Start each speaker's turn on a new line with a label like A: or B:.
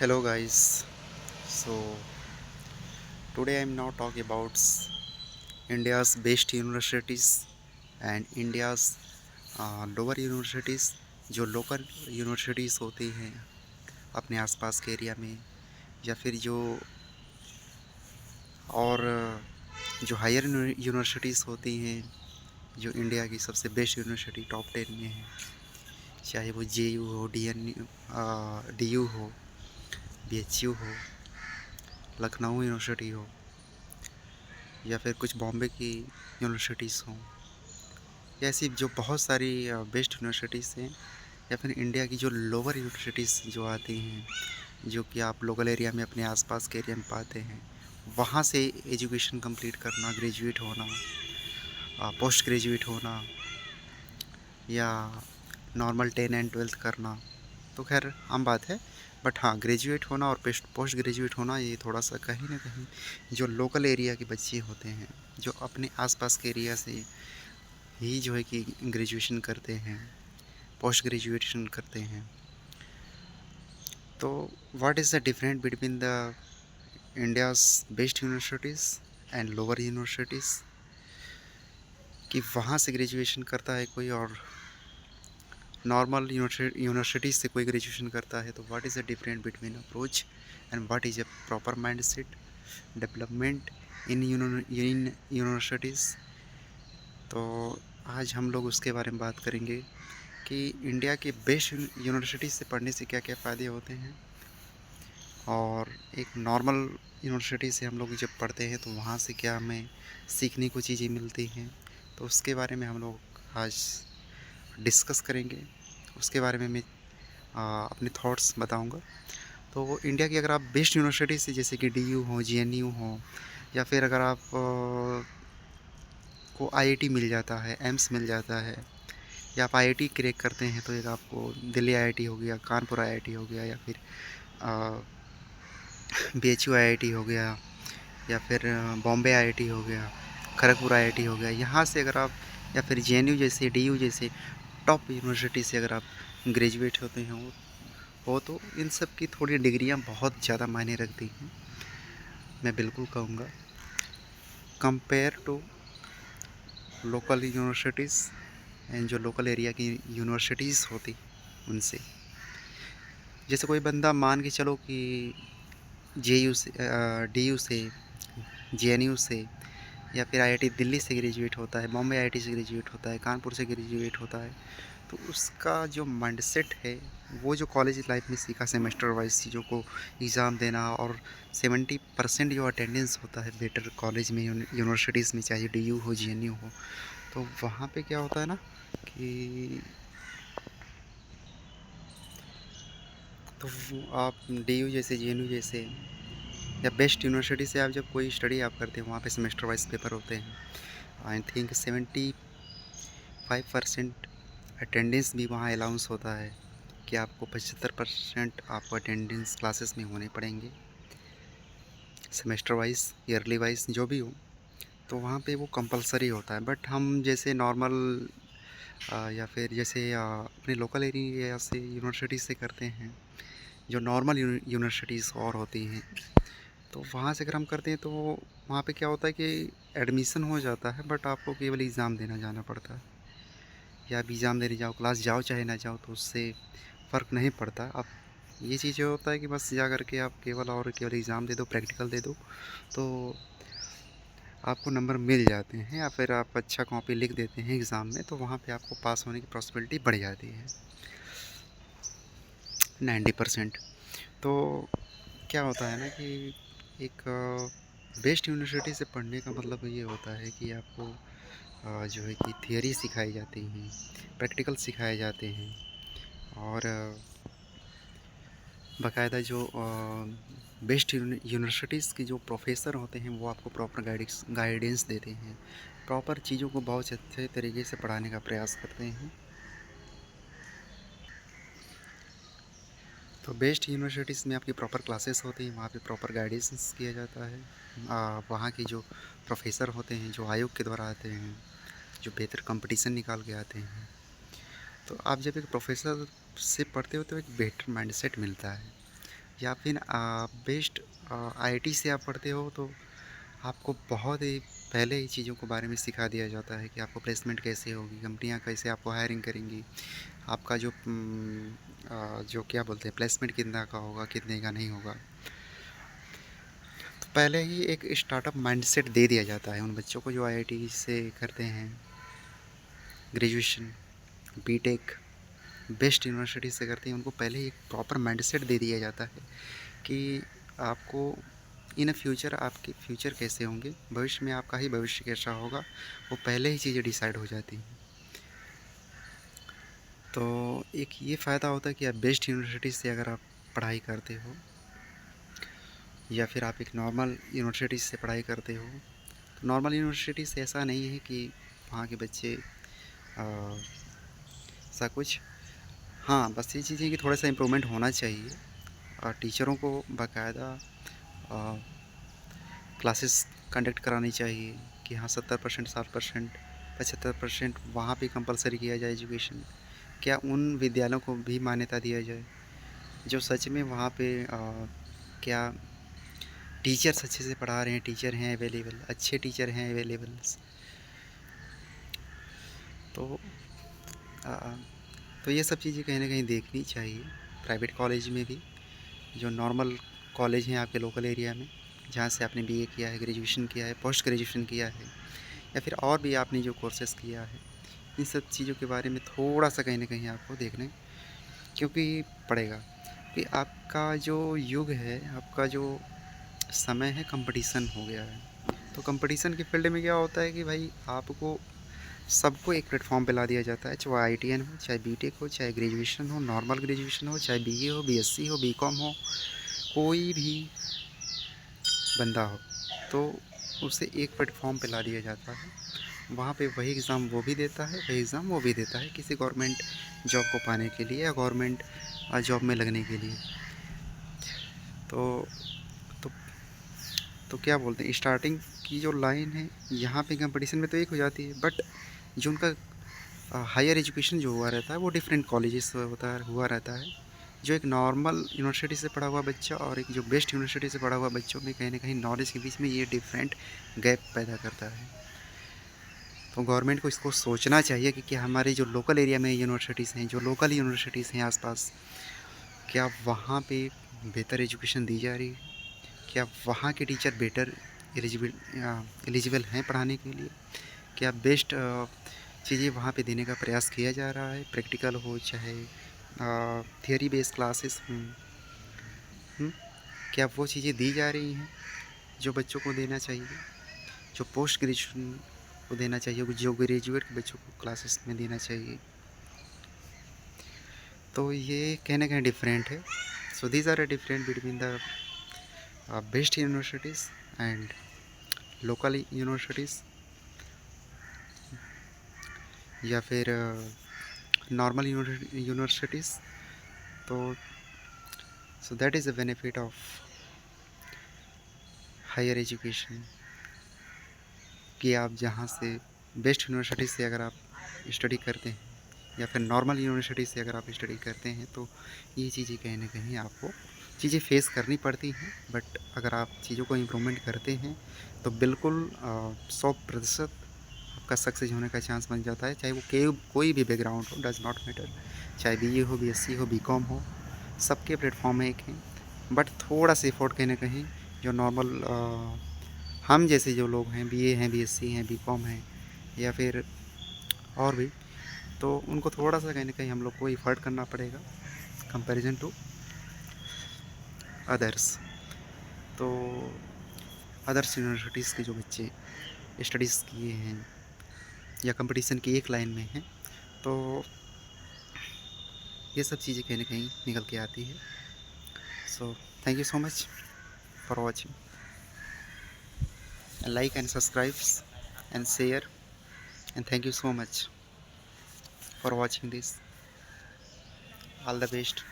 A: Hello guys. So today I'm now talking about India's best universities and India's lower universities जो local universities होती हैं अपने आसपास के एरिया में या फिर जो और जो हायर यूनिवर्सिटीज़ होती हैं जो इंडिया की सबसे बेस्ट यूनिवर्सिटी टॉप 10 में है, चाहे वो JU हो, DU हो, BHU हो, लखनऊ यूनिवर्सिटी हो या फिर कुछ बॉम्बे की यूनिवर्सिटीज़ हों, या ऐसी जो बहुत सारी बेस्ट यूनिवर्सिटीज़ हैं, या फिर इंडिया की जो लोअर यूनिवर्सिटीज़ जो आती हैं, जो कि आप लोकल एरिया में अपने आसपास के एरिया में पाते हैं, वहाँ से एजुकेशन कंप्लीट करना, ग्रेजुएट होना, पोस्ट ग्रेजुएट होना या नॉर्मल 10 एंड 12th करना, तो खैर आम बात है। बट हाँ, ग्रेजुएट होना और पोस्ट ग्रेजुएट होना ये थोड़ा सा कहीं ना कहीं जो लोकल एरिया के बच्चे होते हैं, जो अपने आसपास के एरिया से ही जो है कि ग्रेजुएशन करते हैं, पोस्ट ग्रेजुएशन करते हैं, तो what is the difference between the India's best universities and lower universities, कि वहाँ से ग्रेजुएशन करता है कोई और नॉर्मल यूनिवर्सिटीज़ से कोई ग्रेजुएशन करता है, तो what is the difference between approach and what is a proper mindset development in universities. तो आज हम लोग उसके बारे में बात करेंगे कि इंडिया के बेस्ट यूनिवर्सिटी से पढ़ने से क्या क्या फ़ायदे होते हैं, और एक नॉर्मल यूनिवर्सिटी से हम लोग जब पढ़ते हैं तो वहाँ से क्या हमें सीखने को चीज़ें मिलती हैं, तो उसके बारे में हम लोग आज डिस्कस करेंगे। उसके बारे में मैं अपने थॉट्स बताऊंगा। तो इंडिया की अगर आप बेस्ट यूनिवर्सिटी से जैसे कि DU हो, JNU हो, या फिर अगर आप को IIT मिल जाता है, एम्स मिल जाता है, या आप IIT क्रैक करते हैं, तो एक आपको दिल्ली IIT हो गया, कानपुर IIT हो गया, या फिर BHU IIT हो गया, या फिर बॉम्बे IIT हो गया, खड़गपुर IIT हो गया, यहाँ से अगर आप, या फिर JNU जैसे, DU जैसे टॉप यूनिवर्सिटी से अगर आप ग्रेजुएट होते हैं हो तो इन सब की थोड़ी डिग्रियाँ बहुत ज़्यादा मायने रखती हैं, मैं बिल्कुल कहूँगा, compare to local universities and जो लोकल एरिया की यूनिवर्सिटीज़ होती उनसे। जैसे कोई बंदा मान के चलो कि JU से, DU से, JNU से, या फिर IIT दिल्ली से ग्रेजुएट होता है, बॉम्बे IIT से ग्रेजुएट होता है, कानपुर से ग्रेजुएट होता है, तो उसका जो माइंडसेट है, वो जो कॉलेज लाइफ में सीखा सेमेस्टर वाइज चीज़ों को एग्ज़ाम देना, और 70% जो अटेंडेंस होता है बेटर कॉलेज में, यूनिवर्सिटीज़ में, चाहे DU हो, JNU हो, तो वहाँ पे क्या होता है ना कि तो आप DU जैसे, JNU जैसे, या बेस्ट यूनिवर्सिटी से आप जब कोई स्टडी आप करते हैं, वहाँ पे सेमेस्टर वाइज पेपर होते हैं। आई थिंक 75% अटेंडेंस भी वहाँ अलाउंस होता है कि आपको 75% आपको अटेंडेंस क्लासेस में होने पड़ेंगे, सेमेस्टर वाइज, ईयरली वाइज जो भी हो, तो वहाँ पे वो कंपलसरी होता है। बट हम जैसे नॉर्मल या फिर जैसे अपने लोकल एरिया से यूनिवर्सिटी से करते हैं, जो नॉर्मल यूनिवर्सिटीज़ और होती हैं, तो वहाँ से अगर हम करते हैं तो वहाँ पे क्या होता है कि एडमिशन हो जाता है, बट आपको केवल एग्ज़ाम देना जाना पड़ता है, या आप एग्ज़ाम देने जाओ, क्लास जाओ चाहे ना जाओ, तो उससे फ़र्क नहीं पड़ता। अब ये चीज़ होता है कि बस जा कर के आप केवल एग्ज़ाम दे दो, प्रैक्टिकल दे दो, तो आपको नंबर मिल जाते हैं, या फिर आप अच्छा कॉपी लिख देते हैं एग्ज़ाम में, तो वहाँ पे आपको पास होने की पॉसिबिलिटी बढ़ जाती है 90%। तो क्या होता है ना कि एक बेस्ट यूनिवर्सिटी से पढ़ने का मतलब ये होता है कि आपको जो है कि थियरी सिखाई जाती हैं, प्रैक्टिकल सिखाए जाते हैं, और बाकायदा जो बेस्ट यूनिवर्सिटीज़ के जो प्रोफेसर होते हैं, वो आपको प्रॉपर गाइडेंस देते हैं, प्रॉपर चीज़ों को बहुत अच्छे तरीके से पढ़ाने का प्रयास करते हैं। तो बेस्ट यूनिवर्सिटीज़ में आपकी प्रॉपर क्लासेस होती हैं, वहाँ पे प्रॉपर गाइडेंस किया जाता है। वहाँ के जो प्रोफेसर होते हैं, जो आयोग के द्वारा आते हैं, जो बेहतर कंपटीशन निकाल के आते हैं, तो आप जब एक प्रोफेसर से पढ़ते हो तो एक बेहतर माइंडसेट मिलता है, या फिर बेस्ट आईआईटी से आप पढ़ते हो तो आपको बहुत ही पहले ही चीज़ों के बारे में सिखा दिया जाता है कि आपको प्लेसमेंट कैसे होगी, कंपनियां कैसे आपको हायरिंग करेंगी, आपका जो क्या बोलते हैं प्लेसमेंट कितना का होगा कितने का नहीं होगा। तो पहले ही एक स्टार्टअप माइंडसेट दे दिया जाता है उन बच्चों को जो आईआईटी से करते हैं ग्रेजुएशन, बीटेक, बेस्ट यूनिवर्सिटी से करते हैं। उनको पहले ही एक प्रॉपर माइंडसेट दे दिया जाता है कि आपको इन फ्यूचर आपके फ्यूचर कैसे होंगे, भविष्य में आपका ही भविष्य कैसा होगा, वो पहले ही चीज़ें डिसाइड हो जाती हैं। तो एक ये फ़ायदा होता है कि आप बेस्ट यूनिवर्सिटी से अगर आप पढ़ाई करते हो या फिर आप एक नॉर्मल यूनिवर्सिटी से पढ़ाई करते हो, तो नॉर्मल यूनिवर्सिटी से ऐसा नहीं है कि वहाँ के बच्चे ऐसा कुछ, हाँ बस ये चीज़ है कि थोड़ा सा इम्प्रूवमेंट होना चाहिए और टीचरों को बाकायदा क्लासेस कंडक्ट करानी चाहिए कि हाँ 70%, 60%, 75% वहाँ पे कंपलसरी किया जाए एजुकेशन। क्या उन विद्यालयों को भी मान्यता दिया जाए जो सच में वहाँ पे क्या टीचर्स अच्छे से पढ़ा रहे हैं, टीचर हैं अवेलेबल, अच्छे टीचर हैं अवेलेबल। तो आ, तो ये सब चीज़ें कहीं ना कहीं देखनी चाहिए प्राइवेट कॉलेज में भी, जो नॉर्मल कॉलेज हैं आपके लोकल एरिया में, जहाँ से आपने बीए किया है, ग्रेजुएशन किया है, पोस्ट ग्रेजुएशन किया है, या फिर और भी आपने जो कोर्सेज़ किया है, इन सब चीज़ों के बारे में थोड़ा सा कहीं ना कहीं आपको देखने क्योंकि पड़ेगा कि आपका जो युग है, आपका जो समय है, कंपटीशन हो गया है। तो कंपटीशन की फील्ड में क्या होता है कि भाई आपको सबको एक प्लेटफॉर्म पे ला दिया जाता है, चाहे आईटीएन हो, चाहे बीटेक हो, चाहे ग्रेजुएशन हो, नॉर्मल ग्रेजुएशन हो, चाहे बीए हो, बीएससी हो, बीकॉम हो, कोई भी बंदा हो, तो उसे एक प्लेटफॉर्म पे ला दिया जाता है। वहाँ पे वही एग्ज़ाम वो भी देता है, वही एग्ज़ाम वो भी देता है किसी गवर्नमेंट जॉब को पाने के लिए या गवर्नमेंट जॉब में लगने के लिए। तो तो तो क्या बोलते हैं, स्टार्टिंग की जो लाइन है यहाँ पे कंपटीशन में तो एक हो जाती है, बट जो उनका हायर एजुकेशन जो हुआ रहता है वो डिफरेंट कॉलेजेस होता है हुआ रहता है। जो एक नॉर्मल यूनिवर्सिटी से पढ़ा हुआ बच्चा और एक जो बेस्ट यूनिवर्सिटी से पढ़ा हुआ बच्चों में कहीं ना कहीं नॉलेज के बीच में ये डिफरेंट गैप पैदा करता है। तो गवर्नमेंट को इसको सोचना चाहिए कि क्या हमारे जो लोकल एरिया में यूनिवर्सिटीज़ हैं, जो लोकल यूनिवर्सिटीज़ हैं आसपास, क्या वहाँ पे बेहतर एजुकेशन दी जा रही है, क्या वहाँ के टीचर बेटर एलिजिबल एलिजिबल हैं पढ़ाने के लिए, क्या बेस्ट चीज़ें वहाँ पे देने का प्रयास किया जा रहा है, प्रैक्टिकल हो चाहे थियरी बेस्ड क्लासेस हों, क्या वो चीज़ें दी जा रही हैं जो बच्चों को देना चाहिए, जो पोस्ट ग्रेजुएशन को देना चाहिए, जो ग्रेजुएट के बच्चों को क्लासेस में देना चाहिए। तो ये कहीं ना कहीं डिफरेंट है। So these are a different between the best universities and local universities या फिर नॉर्मल यूनिवर्सिटीज़। तो so that is a benefit of higher education कि आप जहाँ से बेस्ट यूनिवर्सिटी से अगर आप स्टडी करते हैं या फिर नॉर्मल यूनिवर्सिटी से अगर आप स्टडी करते हैं तो ये चीज़ें कहीं ना कहीं आपको चीज़ें फेस करनी पड़ती हैं, बट अगर आप चीज़ों को इम्प्रूवमेंट करते हैं तो बिल्कुल 100% आपका सक्सेस होने का चांस बन जाता है, चाहे वो कोई भी बैकग्राउंड हो, डज नॉट मैटर, चाहे बीए हो, बीएससी हो, बीकॉम हो, सबके प्लेटफॉर्म एक हैं। बट थोड़ा सा एफर्ट कहीं ना कहीं जो नॉर्मल हम जैसे जो लोग हैं, बीए हैं, बीएससी हैं, बीकॉम हैं या फिर और भी, तो उनको थोड़ा सा कहीं ना कहीं हम लोग को एफर्ट करना पड़ेगा कंपैरिजन टू अदर्स। तो अदर्स यूनिवर्सिटीज़ के जो बच्चे स्टडीज़ किए हैं या कंपटीशन की एक लाइन में हैं, तो ये सब चीज़ें कहीं ना कहीं निकल के आती है। So thank you so much for watching, like and subscribe and share, and thank you so much for watching this. All the best.